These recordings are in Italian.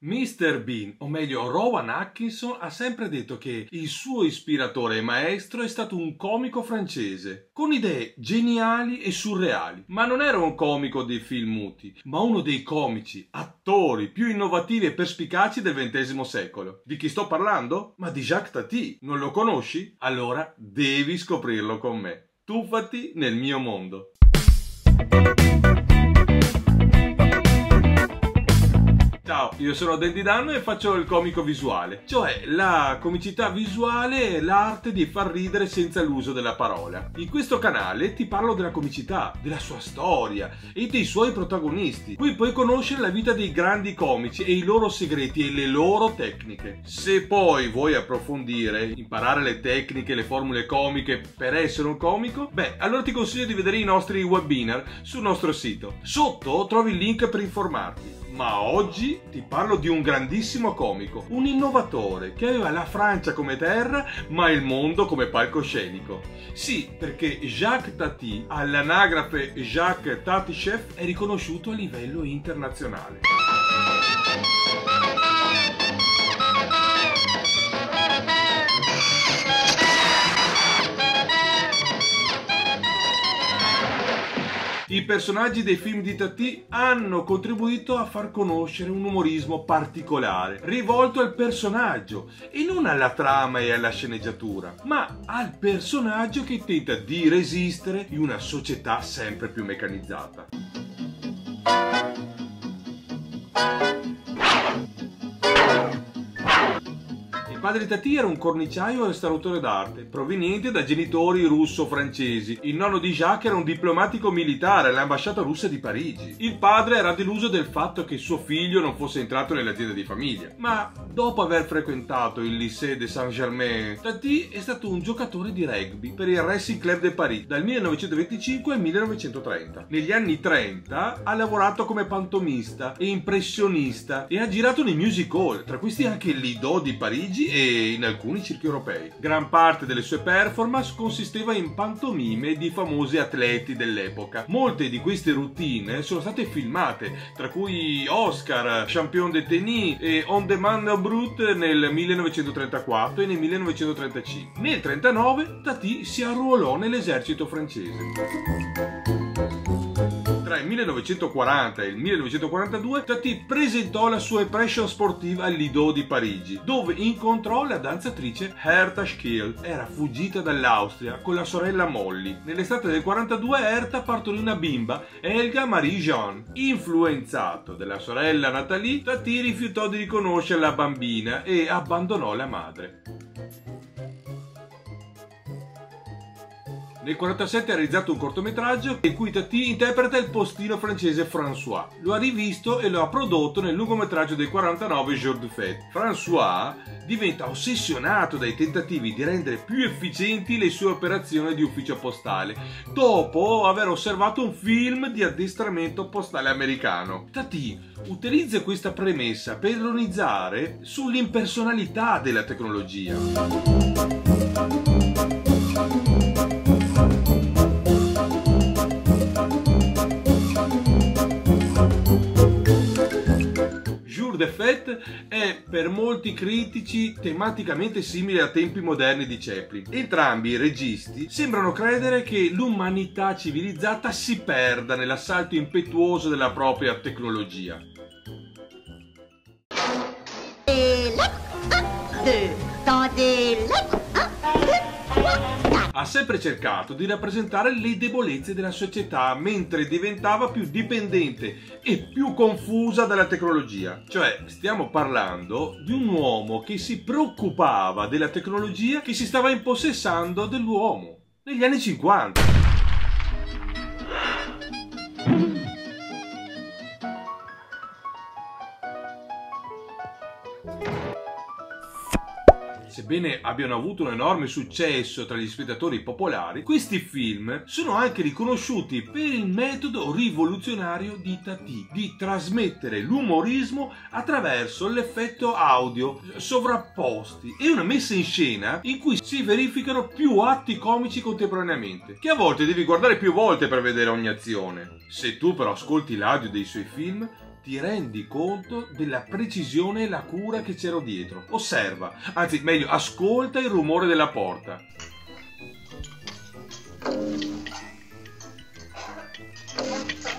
Mr. Bean, o meglio Rowan Atkinson, ha sempre detto che il suo ispiratore e maestro è stato un comico francese, con idee geniali e surreali. Ma non era un comico dei film muti, ma uno dei comici, attori più innovativi e perspicaci del XX secolo. Di chi sto parlando? Ma di Jacques Tati. Non lo conosci? Allora devi scoprirlo con me. Tuffati nel mio mondo. Ciao, io sono Dandy Dan e faccio il comico visuale, cioè la comicità visuale è l'arte di far ridere senza l'uso della parola. In questo canale ti parlo della comicità, della sua storia e dei suoi protagonisti. Qui puoi conoscere la vita dei grandi comici e i loro segreti e le loro tecniche. Se poi vuoi approfondire, imparare le tecniche e le formule comiche per essere un comico, allora ti consiglio di vedere i nostri webinar sul nostro sito. Sotto trovi il link per informarti. Ma oggi ti parlo di un grandissimo comico, un innovatore che aveva la Francia come terra ma il mondo come palcoscenico. Sì, perché Jacques Tati, all'anagrafe Jacques Tati Chef, è riconosciuto a livello internazionale. I personaggi dei film di Tati hanno contribuito a far conoscere un umorismo particolare, rivolto al personaggio e non alla trama e alla sceneggiatura, ma al personaggio che tenta di resistere in una società sempre più meccanizzata. Il padre di Tati era un corniciaio e restauratore d'arte, proveniente da genitori russo-francesi. Il nonno di Jacques era un diplomatico militare all'ambasciata russa di Parigi. Il padre era deluso del fatto che suo figlio non fosse entrato nell'azienda di famiglia. Ma dopo aver frequentato il Lycée de Saint-Germain, Tati è stato un giocatore di rugby per il Racing Club de Paris dal 1925 al 1930. Negli anni 30 ha lavorato come pantomista e impressionista e ha girato nei music hall, tra questi anche il Lido di Parigi e in alcuni circhi europei. Gran parte delle sue performance consisteva in pantomime di famosi atleti dell'epoca. Molte di queste routine sono state filmate, tra cui Oscar, Champion de tennis e On Demande Brut nel 1934 e nel 1935. Nel 1939 Tati si arruolò nell'esercito francese. Tra il 1940 e il 1942 Tati presentò la sua impression sportiva al Lido di Parigi, dove incontrò la danzatrice Herta Schill. Era fuggita dall'Austria con la sorella Molly. Nell'estate del 42 Herta partorì una bimba, Helga Marie Jean. Influenzato dalla sorella Nathalie, Tati rifiutò di riconoscere la bambina e abbandonò la madre. Nel 1947 ha realizzato un cortometraggio in cui Tati interpreta il postino francese François. Lo ha rivisto e lo ha prodotto nel lungometraggio del 1949 Jour de Fête. François diventa ossessionato dai tentativi di rendere più efficienti le sue operazioni di ufficio postale, dopo aver osservato un film di addestramento postale americano. Tati utilizza questa premessa per ironizzare sull'impersonalità della tecnologia. Jour de Fête è per molti critici tematicamente simile a Tempi moderni di Chaplin. Entrambi i registi sembrano credere che l'umanità civilizzata si perda nell'assalto impetuoso della propria tecnologia. Ha sempre cercato di rappresentare le debolezze della società mentre diventava più dipendente e più confusa dalla tecnologia. Cioè, stiamo parlando di un uomo che si preoccupava della tecnologia che si stava impossessando dell'uomo negli anni 50. Sebbene abbiano avuto un enorme successo tra gli spettatori popolari, questi film sono anche riconosciuti per il metodo rivoluzionario di Tati di trasmettere l'umorismo attraverso l'effetto audio sovrapposti e una messa in scena in cui si verificano più atti comici contemporaneamente, che a volte devi guardare più volte per vedere ogni azione. Se tu però ascolti l'audio dei suoi film, ti rendi conto della precisione e la cura che c'era dietro. Osserva, anzi meglio, ascolta il rumore della porta.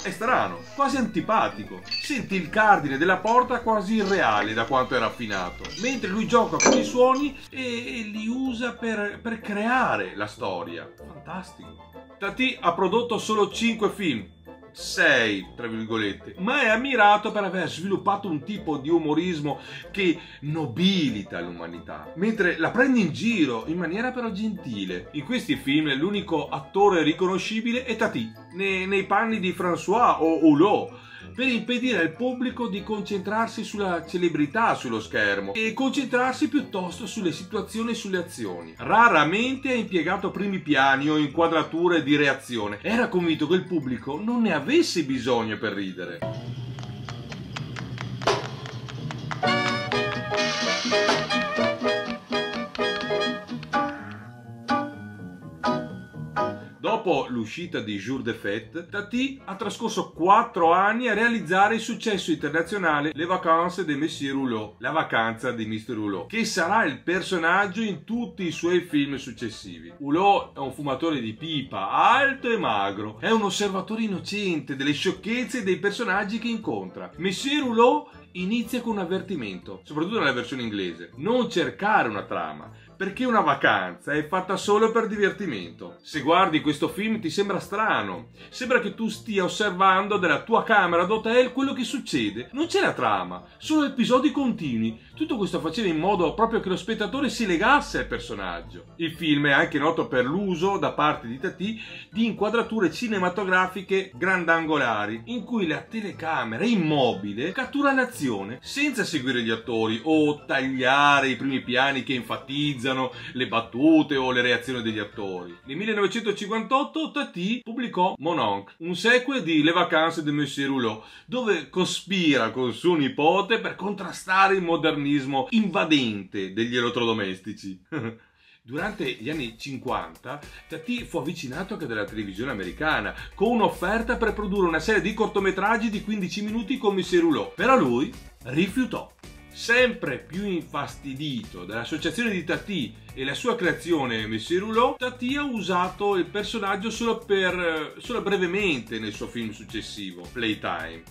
È strano, quasi antipatico. Senti il cardine della porta quasi irreale da quanto è raffinato, mentre lui gioca con i suoni e li usa per creare la storia. Fantastico. Tati ha prodotto solo 5 film, 6 tra virgolette, ma è ammirato per aver sviluppato un tipo di umorismo che nobilita l'umanità, mentre la prende in giro in maniera però gentile. In questi film l'unico attore riconoscibile è Tati, nei panni di François o Hulot, per impedire al pubblico di concentrarsi sulla celebrità sullo schermo e concentrarsi piuttosto sulle situazioni e sulle azioni. Raramente ha impiegato primi piani o inquadrature di reazione. Era convinto che il pubblico non ne avesse bisogno per ridere. Dopo l'uscita di Jour de Fête, Tati ha trascorso 4 anni a realizzare il successo internazionale Les Vacances de Monsieur Hulot, la vacanza di Mr. Hulot, che sarà il personaggio in tutti i suoi film successivi. Hulot è un fumatore di pipa, alto e magro, è un osservatore innocente delle sciocchezze e dei personaggi che incontra. Monsieur Hulot inizia con un avvertimento, soprattutto nella versione inglese: non cercare una trama, perché una vacanza è fatta solo per divertimento. Se guardi questo film ti sembra strano, sembra che tu stia osservando dalla tua camera d'hotel quello che succede. Non c'è la trama, solo episodi continui. Tutto questo faceva in modo proprio che lo spettatore si legasse al personaggio. Il film è anche noto per l'uso da parte di Tati di inquadrature cinematografiche grandangolari, in cui la telecamera immobile cattura l'azione senza seguire gli attori o tagliare i primi piani che enfatizzano le battute o le reazioni degli attori. Nel 1958 Tati pubblicò Mon Oncle, un sequel di Les Vacances de Monsieur Hulot, dove cospira con suo nipote per contrastare il modernismo invadente degli elettrodomestici. Durante gli anni 50 Tati fu avvicinato anche dalla televisione americana con un'offerta per produrre una serie di cortometraggi di 15 minuti con Monsieur Hulot, però lui rifiutò. Sempre più infastidito dall'associazione di Tati e la sua creazione Monsieur Hulot, Tati ha usato il personaggio solo brevemente nel suo film successivo, Playtime.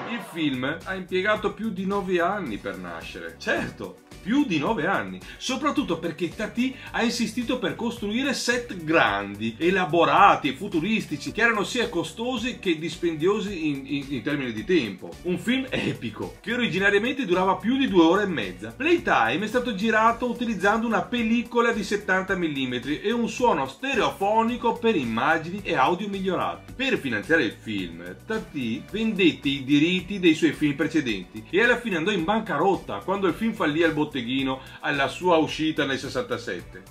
Il film ha impiegato più di 9 anni per nascere. Certo, più di 9 anni, soprattutto perché Tati ha insistito per costruire set grandi, elaborati e futuristici, che erano sia costosi che dispendiosi in termini di tempo. Un film epico, che originariamente durava più di 2 ore e mezza. Playtime è stato girato utilizzando una pellicola di 70 mm e un suono stereofonico per immagini e audio migliorati. Per finanziare il film, Tati vendette i diritti dei suoi film precedenti e alla fine andò in bancarotta quando il film fallì al botteghino alla sua uscita nel 67.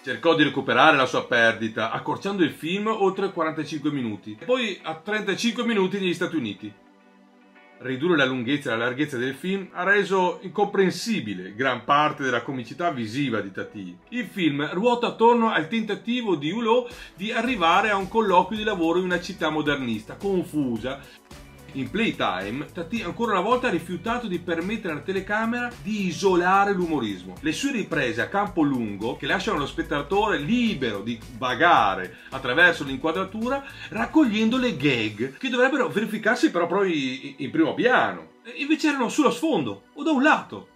Cercò di recuperare la sua perdita accorciando il film oltre 45 minuti e poi a 35 minuti negli Stati Uniti. Ridurre la lunghezza e la larghezza del film ha reso incomprensibile gran parte della comicità visiva di Tati. Il film ruota attorno al tentativo di Hulot di arrivare a un colloquio di lavoro in una città modernista, confusa. In Playtime, Tati ancora una volta ha rifiutato di permettere alla telecamera di isolare l'umorismo. Le sue riprese a campo lungo, che lasciano lo spettatore libero di vagare attraverso l'inquadratura, raccogliendo le gag che dovrebbero verificarsi però proprio in primo piano. Invece erano sullo sfondo o da un lato.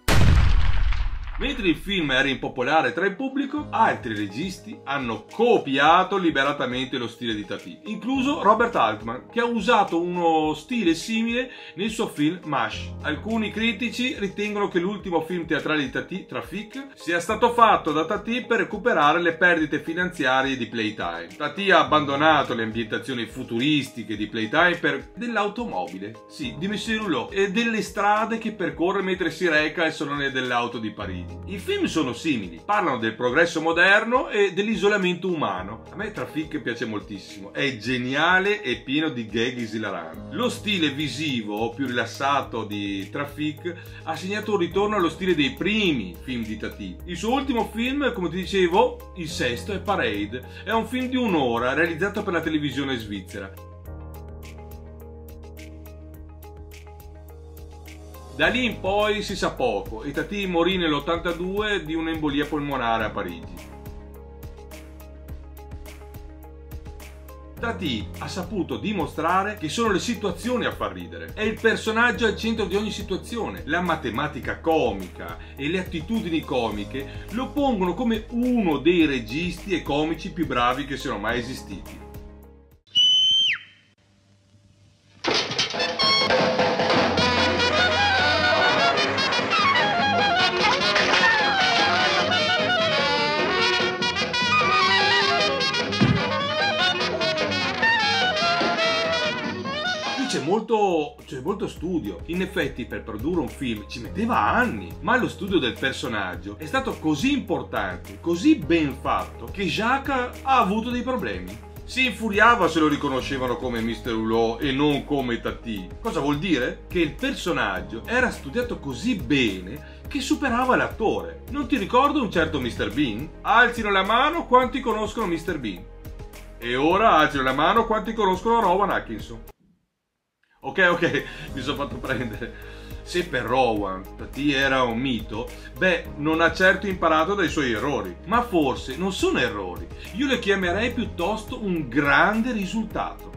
Mentre il film era impopolare tra il pubblico, altri registi hanno copiato liberatamente lo stile di Tati, incluso Robert Altman, che ha usato uno stile simile nel suo film MASH. Alcuni critici ritengono che l'ultimo film teatrale di Tati, Trafic, sia stato fatto da Tati per recuperare le perdite finanziarie di Playtime. Tati ha abbandonato le ambientazioni futuristiche di Playtime per dell'automobile, sì, di Monsieur Hulot, e delle strade che percorre mentre si reca al Salone dell'Auto di Parigi. I film sono simili, parlano del progresso moderno e dell'isolamento umano. A me Traffic piace moltissimo, è geniale e pieno di gag esilaranti. Lo stile visivo più rilassato di Traffic ha segnato un ritorno allo stile dei primi film di Tati. Il suo ultimo film, come ti dicevo, il sesto, è Parade. È un film di un'ora realizzato per la televisione svizzera. Da lì in poi si sa poco e Tati morì nell'82 di un'embolia polmonare a Parigi. Tati ha saputo dimostrare che sono le situazioni a far ridere. È il personaggio al centro di ogni situazione. La matematica comica e le attitudini comiche lo pongono come uno dei registi e comici più bravi che siano mai esistiti. C'è molto studio. In effetti per produrre un film ci metteva anni, ma lo studio del personaggio è stato così importante, così ben fatto, che Jacques ha avuto dei problemi. Si infuriava se lo riconoscevano come Mr. Hulot e non come Tati. Cosa vuol dire? Che il personaggio era studiato così bene che superava l'attore. Non ti ricordo un certo Mr. Bean? Alzino la mano quanti conoscono Mr. Bean. E ora alzino la mano quanti conoscono Rowan Atkinson. Ok, mi sono fatto prendere. Se per Rowan Tati era un mito, beh, non ha certo imparato dai suoi errori. Ma forse non sono errori. Io le chiamerei piuttosto un grande risultato.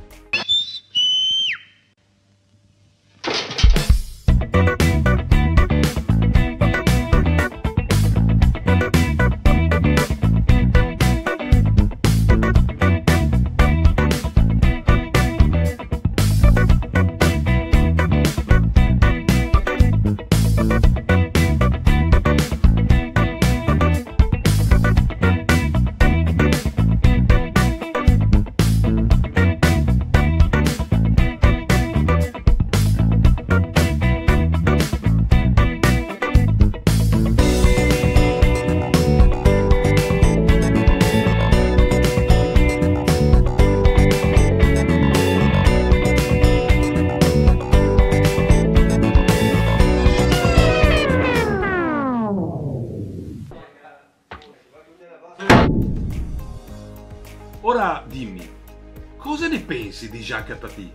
Ora dimmi, cosa ne pensi di Jacques Tati?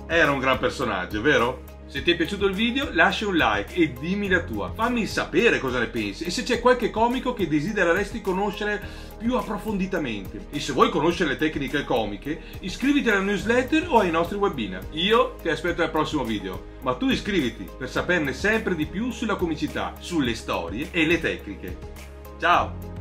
Era un gran personaggio, vero? Se ti è piaciuto il video lascia un like e dimmi la tua. Fammi sapere cosa ne pensi e se c'è qualche comico che desidereresti conoscere più approfonditamente. E se vuoi conoscere le tecniche comiche, iscriviti alla newsletter o ai nostri webinar. Io ti aspetto al prossimo video, ma tu iscriviti per saperne sempre di più sulla comicità, sulle storie e le tecniche. Ciao!